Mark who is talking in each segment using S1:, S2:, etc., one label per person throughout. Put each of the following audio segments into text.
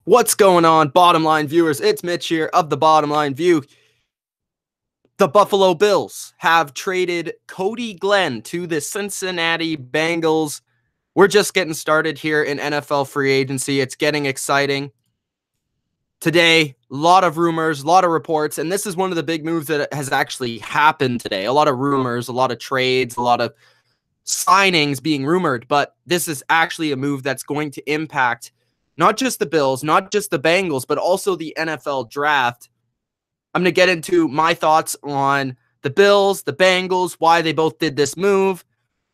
S1: What's going on, Bottom Line viewers? It's Mitch here of the Bottom Line View. The Buffalo Bills have traded Cordy Glenn to the Cincinnati Bengals. We're just getting started here in NFL free agency. It's getting exciting. Today, a lot of rumors, a lot of reports, and this is one of the big moves that has actually happened today. A lot of rumors, a lot of trades, a lot of signings being rumored, but this is actually a move that's going to impact not just the Bills, not just the Bengals, but also the NFL draft. I'm going to get into my thoughts on the Bills, the Bengals, why they both did this move,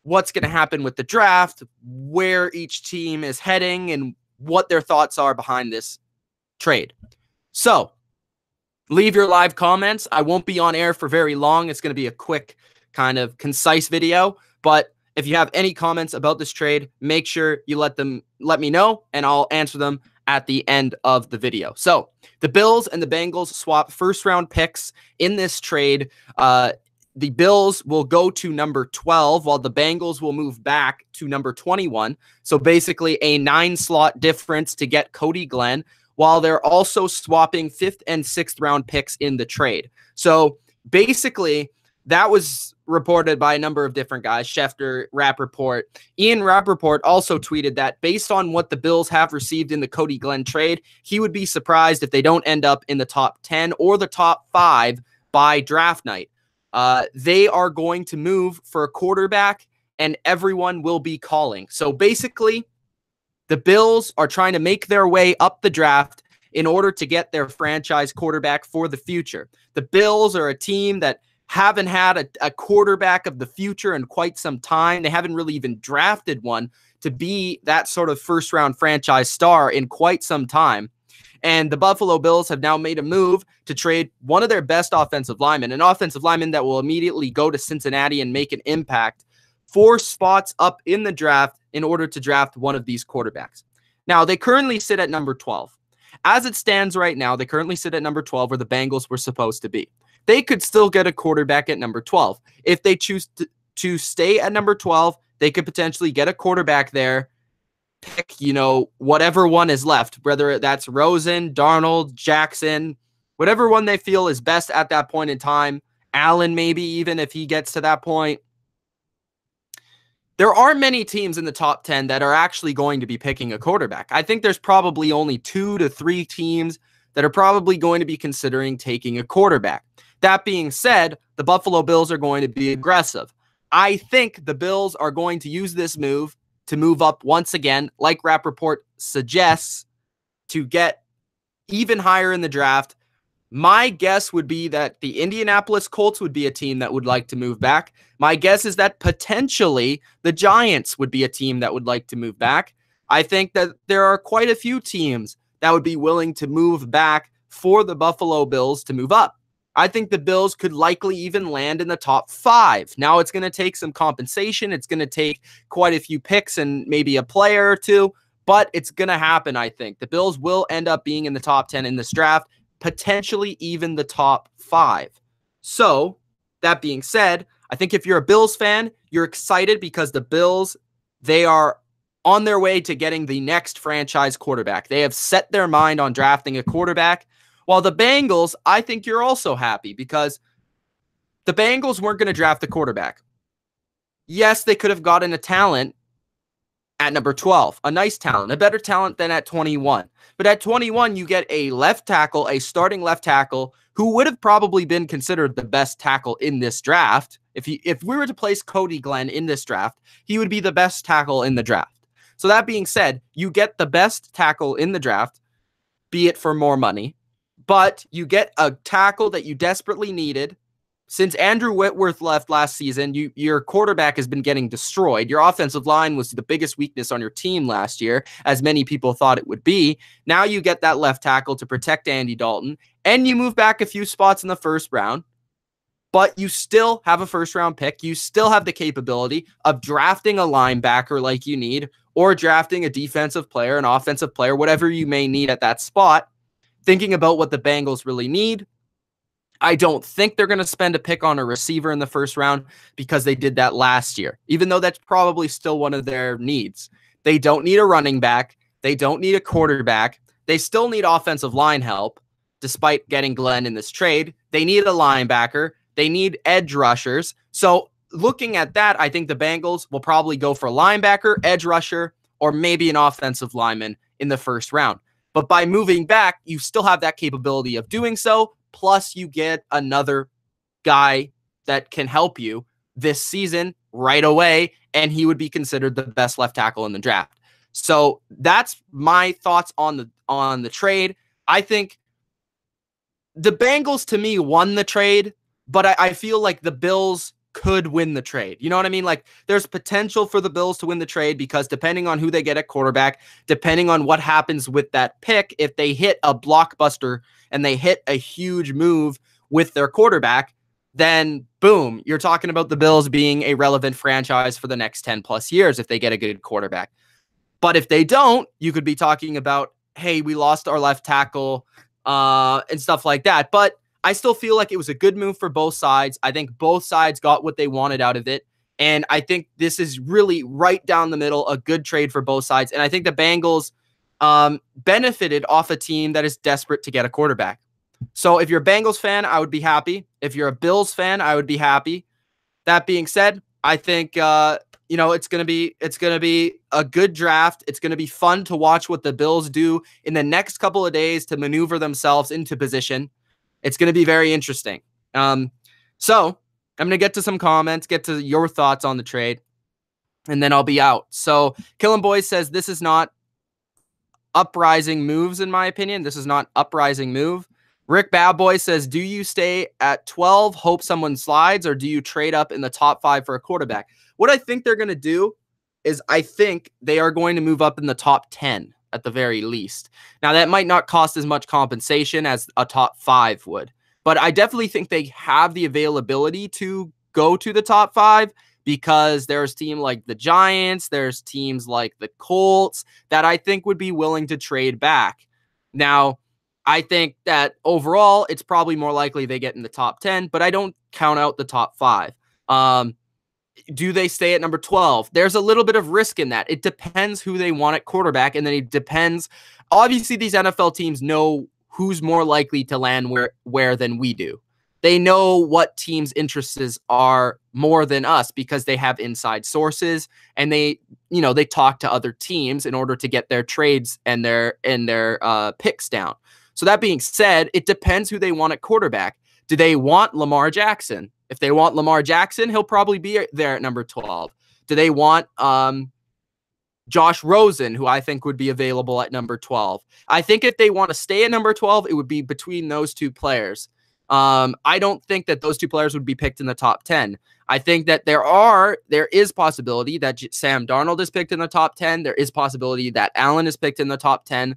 S1: what's going to happen with the draft, where each team is heading, and what their thoughts are behind this trade. So, leave your live comments. I won't be on air for very long. It's going to be a quick, kind of concise video, but if you have any comments about this trade, make sure you let me know, and I'll answer them at the end of the video. So, the Bills and the Bengals swap first-round picks in this trade. The Bills will go to number 12, while the Bengals will move back to number 21. So, basically, a 9-slot difference to get Cordy Glenn, while they're also swapping 5th and 6th round picks in the trade. So, basically, that was reported by a number of different guys, Schefter, Rappaport. Ian Rappaport also tweeted that based on what the Bills have received in the Cordy Glenn trade, he would be surprised if they don't end up in the top 10 or the top 5 by draft night. They are going to move for a quarterback, and everyone will be calling. So basically, the Bills are trying to make their way up the draft in order to get their franchise quarterback for the future. The Bills are a team that haven't had a quarterback of the future in quite some time. They haven't really even drafted one to be that sort of first-round franchise star in quite some time. And the Buffalo Bills have now made a move to trade one of their best offensive linemen, an offensive lineman that will immediately go to Cincinnati and make an impact, 4 spots up in the draft in order to draft one of these quarterbacks. Now, they currently sit at number 12. As it stands right now, they currently sit at number 12 where the Bengals were supposed to be. They could still get a quarterback at number 12. If they choose to stay at number 12, they could potentially get a quarterback there, pick, whatever one is left, whether that's Rosen, Darnold, Jackson, whatever one they feel is best at that point in time. Allen, maybe even if he gets to that point. There aren't many teams in the top 10 that are actually going to be picking a quarterback. I think there's probably only 2 to 3 teams that are probably going to be considering taking a quarterback. That being said, the Buffalo Bills are going to be aggressive. I think the Bills are going to use this move to move up once again, like Rappaport suggests, to get even higher in the draft. My guess would be that the Indianapolis Colts would be a team that would like to move back. My guess is that potentially the Giants would be a team that would like to move back. I think that there are quite a few teams that would be willing to move back for the Buffalo Bills to move up. I think the Bills could likely even land in the top 5. Now, it's going to take some compensation. It's going to take quite a few picks and maybe a player or two, but it's going to happen, I think. The Bills will end up being in the top 10 in this draft, potentially even the top 5. So, that being said, I think if you're a Bills fan, you're excited because the Bills, they are on their way to getting the next franchise quarterback. They have set their mind on drafting a quarterback. While the Bengals, I think you're also happy because the Bengals weren't going to draft the quarterback. Yes, they could have gotten a talent at number 12, a nice talent, a better talent than at 21. But at 21, you get a left tackle, a starting left tackle, who would have probably been considered the best tackle in this draft. If we were to place Cordy Glenn in this draft, he would be the best tackle in the draft. So that being said, you get the best tackle in the draft, be it for more money, but you get a tackle that you desperately needed. Since Andrew Whitworth left last season, your quarterback has been getting destroyed. Your offensive line was the biggest weakness on your team last year, as many people thought it would be. Now you get that left tackle to protect Andy Dalton, and you move back a few spots in the first round, but you still have a first-round pick. You still have the capability of drafting a linebacker like you need, or drafting a defensive player, an offensive player, whatever you may need at that spot. Thinking about what the Bengals really need, I don't think they're going to spend a pick on a receiver in the first round because they did that last year, even though that's probably still one of their needs. They don't need a running back. They don't need a quarterback. They still need offensive line help, despite getting Glenn in this trade. They need a linebacker. They need edge rushers. So looking at that, I think the Bengals will probably go for a linebacker, edge rusher, or maybe an offensive lineman in the first round. But by moving back, you still have that capability of doing so. Plus, you get another guy that can help you this season right away, and he would be considered the best left tackle in the draft. So that's my thoughts on the trade. I think the Bengals, to me, won the trade, but I feel like the Bills could win the trade. You know what I mean? Like, there's potential for the Bills to win the trade because depending on who they get at quarterback, depending on what happens with that pick, if they hit a blockbuster and they hit a huge move with their quarterback, then boom, you're talking about the Bills being a relevant franchise for the next 10 plus years if they get a good quarterback. But if they don't, you could be talking about, hey, we lost our left tackle and stuff like that. But I still feel like it was a good move for both sides. I think both sides got what they wanted out of it. And I think this is really right down the middle, a good trade for both sides. And I think the Bengals benefited off a team that is desperate to get a quarterback. So if you're a Bengals fan, I would be happy. If you're a Bills fan, I would be happy. That being said, I think it's gonna be a good draft. It's gonna be fun to watch what the Bills do in the next couple of days to maneuver themselves into position. It's gonna be very interesting. So I'm gonna get to some comments, get to your thoughts on the trade, and then I'll be out. So Killin' Boys says this is not uprising moves, in my opinion. This is not uprising move. Rick Bad Boy says, do you stay at 12, hope someone slides, or do you trade up in the top 5 for a quarterback? What I think they're going to do is I think they are going to move up in the top 10 at the very least. Now, that might not cost as much compensation as a top 5 would, but I definitely think they have the availability to go to the top 5 because there's teams like the Giants, there's teams like the Colts that I think would be willing to trade back. Now, I think that overall, it's probably more likely they get in the top 10, but I don't count out the top 5. Do they stay at number 12? There's a little bit of risk in that. It depends who they want at quarterback, and then it depends. Obviously, these NFL teams know who's more likely to land where than we do. They know what teams' interests are more than us because they have inside sources, and they talk to other teams in order to get their trades and their picks down. So that being said, it depends who they want at quarterback. Do they want Lamar Jackson? If they want Lamar Jackson, he'll probably be there at number 12. Do they want Josh Rosen, who I think would be available at number 12? I think if they want to stay at number 12, it would be between those two players. I don't think that those two players would be picked in the top 10. I think that there is possibility that Sam Darnold is picked in the top 10. There is possibility that Allen is picked in the top 10.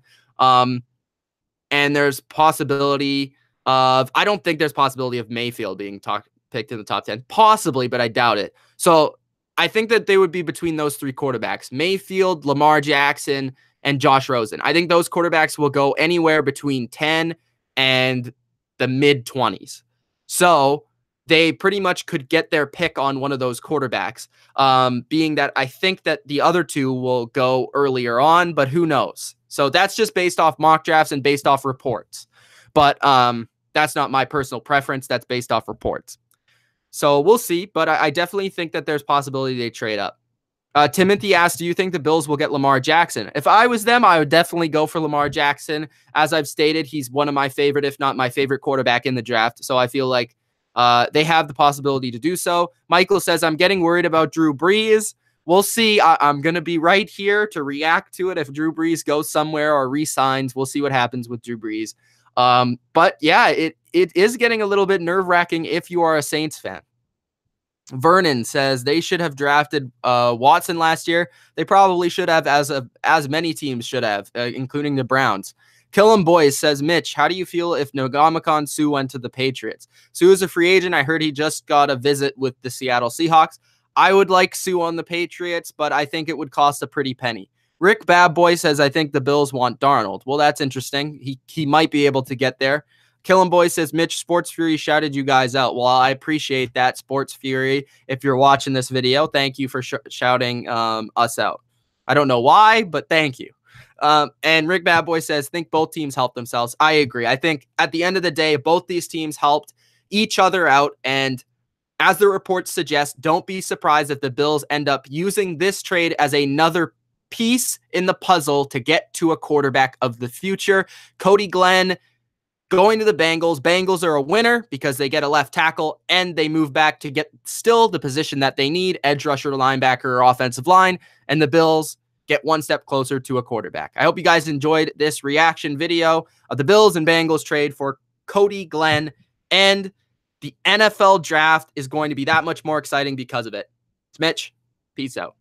S1: And there's possibility of, I don't think there's possibility of Mayfield being picked in the top 10. Possibly, but I doubt it. So I think that they would be between those 3 quarterbacks, Mayfield, Lamar Jackson, and Josh Rosen. I think those quarterbacks will go anywhere between 10 and the mid-20s. So they pretty much could get their pick on one of those quarterbacks, being that I think that the other 2 will go earlier on, but who knows? So that's just based off mock drafts and based off reports. But that's not my personal preference. That's based off reports. So we'll see. But I definitely think that there's possibility they trade up. Timothy asked, do you think the Bills will get Lamar Jackson? If I was them, I would definitely go for Lamar Jackson. As I've stated, he's one of my favorite, if not my favorite quarterback in the draft. So I feel like they have the possibility to do so. Michael says, I'm getting worried about Drew Brees. We'll see. I'm going to be right here to react to it. If Drew Brees goes somewhere or re-signs, we'll see what happens with Drew Brees. But yeah, it is getting a little bit nerve-wracking if you are a Saints fan. Vernon says they should have drafted Watson last year. They probably should have, as many teams should have, including the Browns. Killin' Boys says, Mitch, how do you feel if Ndamukong Suh went to the Patriots? Suh is a free agent. I heard he just got a visit with the Seattle Seahawks. I would like Suh on the Patriots, but I think it would cost a pretty penny. Rick Bad Boy says, I think the Bills want Darnold. Well, that's interesting. He might be able to get there. Killin' Boy says, Mitch, Sports Fury shouted you guys out. Well, I appreciate that, Sports Fury. If you're watching this video, thank you for shouting us out. I don't know why, but thank you. And Rick Bad Boy says, think both teams helped themselves. I agree. I think at the end of the day, both these teams helped each other out. And as the reports suggest, don't be surprised if the Bills end up using this trade as another piece in the puzzle to get to a quarterback of the future. Cordy Glenn going to the Bengals. Bengals are a winner because they get a left tackle and they move back to get still the position that they need, edge rusher, linebacker, or offensive line. And the Bills get one step closer to a quarterback. I hope you guys enjoyed this reaction video of the Bills and Bengals trade for Cordy Glenn. And the NFL draft is going to be that much more exciting because of it. It's Mitch. Peace out.